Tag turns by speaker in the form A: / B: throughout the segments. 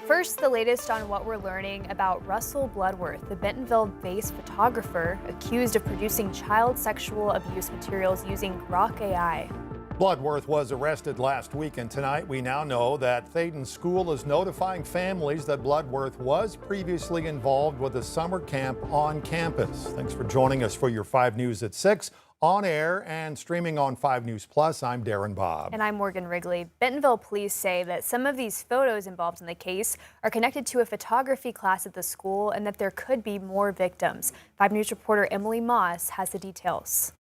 A: First, the latest on what we're learning about Russell Bloodworth, the Bentonville-based photographer accused of producing child sexual abuse materials using Grok AI.
B: Bloodworth was arrested last week, and tonight we now know that Thaden School is notifying families that Bloodworth was previously involved with a summer camp on campus. Thanks for joining us for your 5 News at 6. On air and streaming on 5 News Plus, I'm Darren Bobb.
A: And I'm Morgan Wrigley. Bentonville police say that some of these photos involved in the case are connected to a photography class at the school and that there could be more victims. 5 News reporter Emily Moss has the details.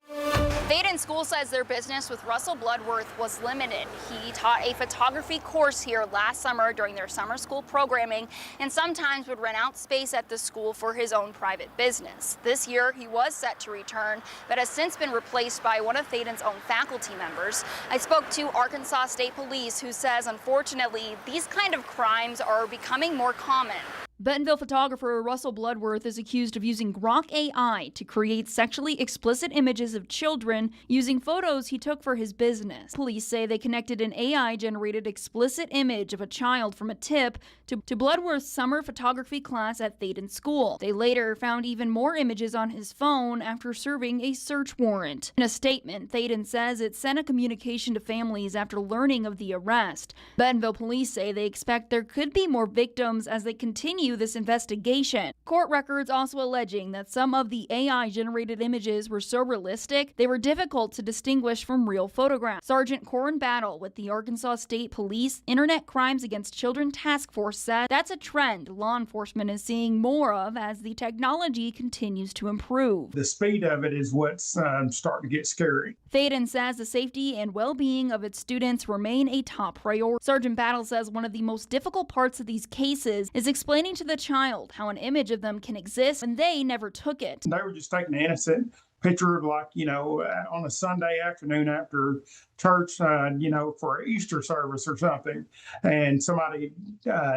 C: Thaden School says their business with Russell Bloodworth was limited. He taught a photography course here last summer during their summer school programming and sometimes would rent out space at the school for his own private business. This year, he was set to return, but has since been replaced by one of Thaden's own faculty members. I spoke to Arkansas State Police, who says, unfortunately, these kind of crimes are becoming more common.
D: Bentonville photographer Russell Bloodworth is accused of using Grok AI to create sexually explicit images of children using photos he took for his business. Police say they connected an AI-generated explicit image of a child from a tip to Bloodworth's summer photography class at Thaden School. They later found even more images on his phone after serving a search warrant. In a statement, Thaden says it sent a communication to families after learning of the arrest. Bentonville police say they expect there could be more victims as they continue this investigation. Court records also alleging that some of the AI-generated images were so realistic they were difficult to distinguish from real photographs. Sergeant Corin Battle with the Arkansas State Police Internet Crimes Against Children Task Force said that's a trend law enforcement is seeing more of as the technology continues to improve.
E: The speed of it is what's starting to get scary.
D: Thaden says the safety and well-being of its students remain a top priority. Sergeant Battle says one of the most difficult parts of these cases is explaining to the child how an image of them can exist when they never took it.
E: They were just taking an innocent picture, like, on a Sunday afternoon after church, for Easter service or something. And somebody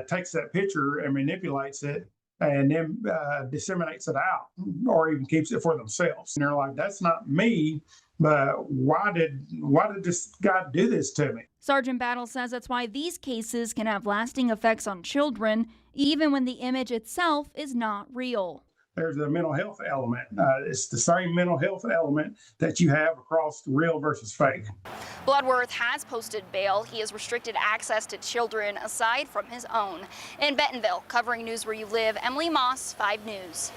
E: takes that picture and manipulates it and then disseminates it out or even keeps it for themselves. And they're like, that's not me, but why did this guy do this to me?
D: Sergeant Battle says that's why these cases can have lasting effects on children, even when the image itself is not real.
E: There's a mental health element. It's the same mental health element that you have across real versus fake.
C: Bloodworth has posted bail. He has restricted access to children aside from his own. In Bentonville, covering news where you live, Emily Moss, 5 News.